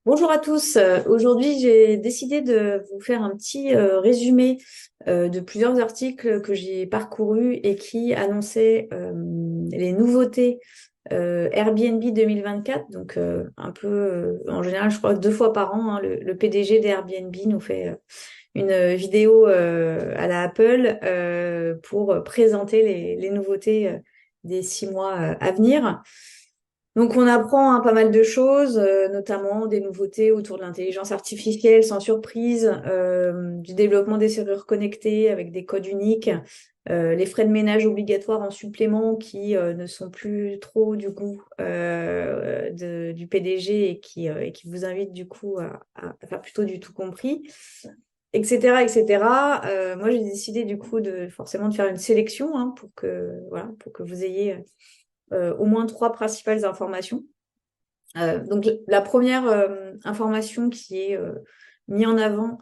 Bonjour à tous. Aujourd'hui, j'ai décidé de vous faire un petit résumé de plusieurs articles que j'ai parcourus et qui annonçaient les nouveautés Airbnb 2024. Donc, un peu, en général, je crois que 2 fois par an, hein, le PDG d'Airbnb nous fait une vidéo à la Apple pour présenter les nouveautés des 6 mois à venir. Donc on apprend pas mal de choses, notamment des nouveautés autour de l'intelligence artificielle sans surprise, du développement des serrures connectées avec des codes uniques, les frais de ménage obligatoires en supplément qui ne sont plus trop du goût du PDG et qui vous invite du coup à faire plutôt du tout compris, etc., etc. Moi j'ai décidé du coup de forcément de faire une sélection, hein, pour que voilà, pour que vous ayez au moins 3 principales informations. Donc la première information qui est mise en avant,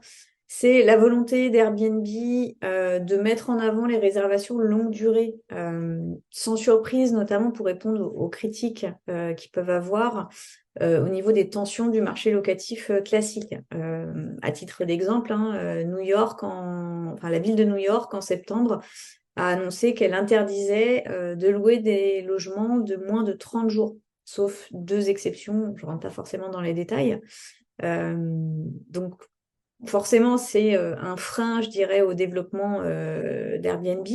c'est la volonté d'Airbnb de mettre en avant les réservations longue durée, sans surprise, notamment pour répondre aux critiques qu'ils peuvent avoir au niveau des tensions du marché locatif classique. À titre d'exemple, hein, enfin la ville de New York en septembre a annoncé qu'elle interdisait de louer des logements de moins de 30 jours, sauf 2 exceptions. Je ne rentre pas forcément dans les détails. Donc, forcément, c'est un frein, je dirais, au développement d'Airbnb.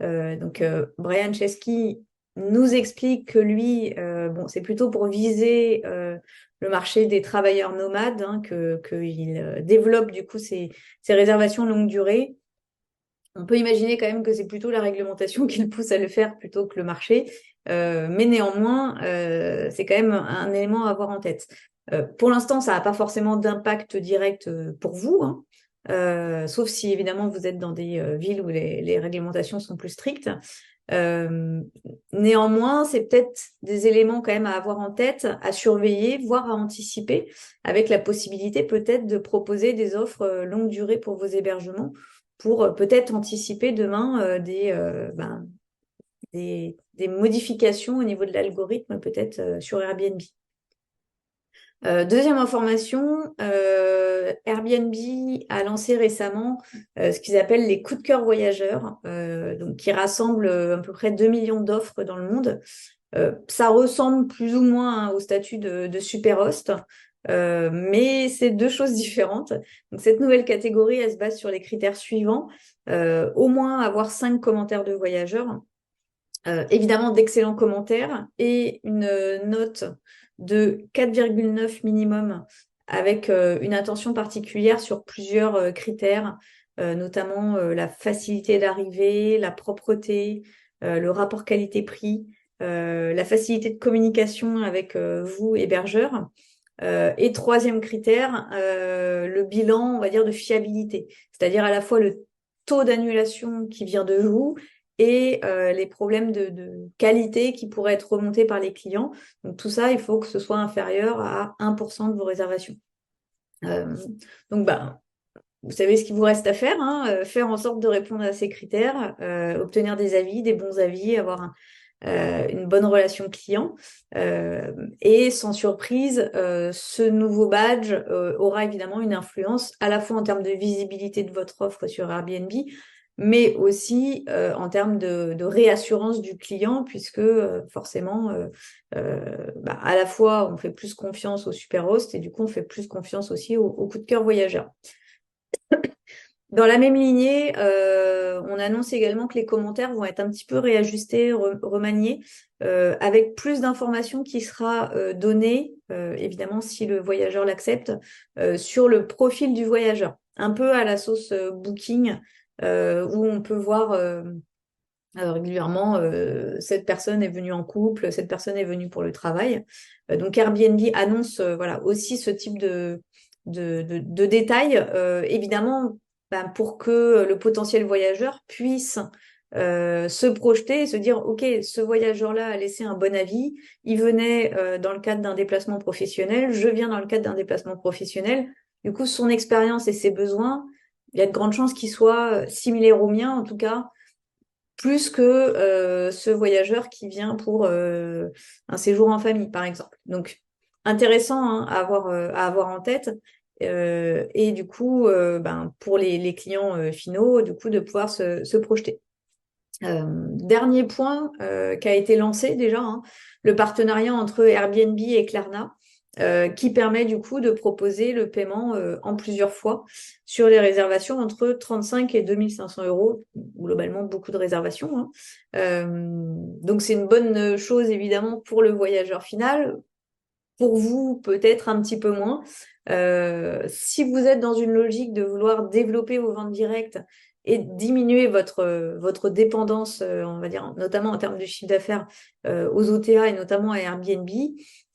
Brian Chesky nous explique que lui, bon, c'est plutôt pour viser le marché des travailleurs nomades, hein, qu'il développe du coup ces réservations longue durée. On peut imaginer quand même que c'est plutôt la réglementation qui le pousse à le faire plutôt que le marché. Mais néanmoins, c'est quand même un élément à avoir en tête. Pour l'instant, ça n'a pas forcément d'impact direct pour vous, hein. Sauf si évidemment vous êtes dans des villes où les réglementations sont plus strictes. Euh, Néanmoins, c'est peut-être des éléments quand même à avoir en tête, à surveiller, voire à anticiper, avec la possibilité peut-être de proposer des offres longue durée pour vos hébergements, pour peut-être anticiper demain des modifications au niveau de l'algorithme, peut-être sur Airbnb. Deuxième information, Airbnb a lancé récemment ce qu'ils appellent les coups de cœur voyageurs, donc qui rassemblent à peu près 2 millions d'offres dans le monde. Ça ressemble plus ou moins, hein, au statut de superhost, mais c'est 2 choses différentes. Donc cette nouvelle catégorie, elle se base sur les critères suivants. Au moins avoir 5 commentaires de voyageurs, évidemment d'excellents commentaires et une note de 4,9 minimum, avec une attention particulière sur plusieurs critères, notamment la facilité d'arrivée, la propreté, le rapport qualité-prix, la facilité de communication avec vous, hébergeurs. Et troisième critère, le bilan, on va dire, de fiabilité, c'est-à-dire à la fois le taux d'annulation qui vient de vous et les problèmes de qualité qui pourraient être remontés par les clients. Donc tout ça, il faut que ce soit inférieur à 1% de vos réservations. Euh, donc, vous savez ce qu'il vous reste à faire, hein, faire en sorte de répondre à ces critères, obtenir des avis, des bons avis, avoir une bonne relation client. Et sans surprise, ce nouveau badge aura évidemment une influence à la fois en termes de visibilité de votre offre sur Airbnb, mais aussi en termes de réassurance du client, puisque forcément, à la fois, on fait plus confiance au superhost et du coup, on fait plus confiance aussi au coup de cœur voyageur. Dans la même lignée, on annonce également que les commentaires vont être un petit peu réajustés, remaniés, avec plus d'informations qui sera donnée, évidemment si le voyageur l'accepte, sur le profil du voyageur. Un peu à la sauce Booking, où on peut voir régulièrement cette personne est venue en couple, cette personne est venue pour le travail. Donc Airbnb annonce voilà, aussi ce type de détails, évidemment, pour que le potentiel voyageur puisse se projeter et se dire, OK, ce voyageur-là a laissé un bon avis, il venait dans le cadre d'un déplacement professionnel, je viens dans le cadre d'un déplacement professionnel. Du coup, son expérience et ses besoins, il y a de grandes chances qu'ils soient similaires aux miens, en tout cas, plus que ce voyageur qui vient pour un séjour en famille, par exemple. Donc, intéressant hein, à avoir en tête. Et du coup, pour les clients finaux, du coup, de pouvoir se projeter. Dernier point qui a été lancé déjà, hein, le partenariat entre Airbnb et Klarna, qui permet du coup de proposer le paiement en plusieurs fois sur les réservations entre 35 et 2500 euros, globalement beaucoup de réservations. Hein. Donc c'est une bonne chose évidemment pour le voyageur final, pour vous peut-être un petit peu moins. Si vous êtes dans une logique de vouloir développer vos ventes directes et diminuer votre dépendance, on va dire, notamment en termes de chiffre d'affaires, aux OTA et notamment à Airbnb,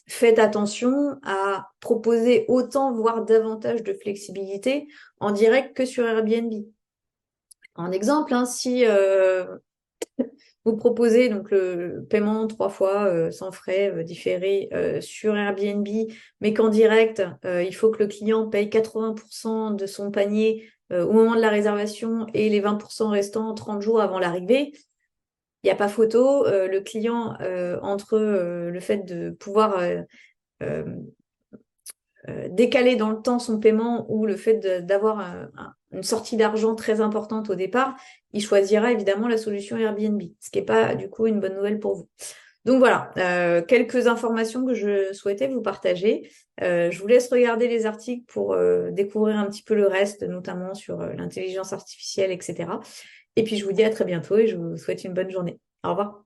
faites attention à proposer autant, voire davantage de flexibilité en direct que sur Airbnb. En exemple, hein, si vous proposez donc le paiement 3 fois sans frais différés sur Airbnb, mais qu'en direct, il faut que le client paye 80% de son panier au moment de la réservation et les 20% restants 30 jours avant l'arrivée. Il n'y a pas photo. Le client, entre le fait de pouvoir euh, décaler dans le temps son paiement ou le fait d'avoir une sortie d'argent très importante au départ, il choisira évidemment la solution Airbnb, ce qui n'est pas du coup une bonne nouvelle pour vous. Donc voilà, quelques informations que je souhaitais vous partager. Je vous laisse regarder les articles pour découvrir un petit peu le reste, notamment sur l'intelligence artificielle, etc. Et puis je vous dis à très bientôt et je vous souhaite une bonne journée. Au revoir.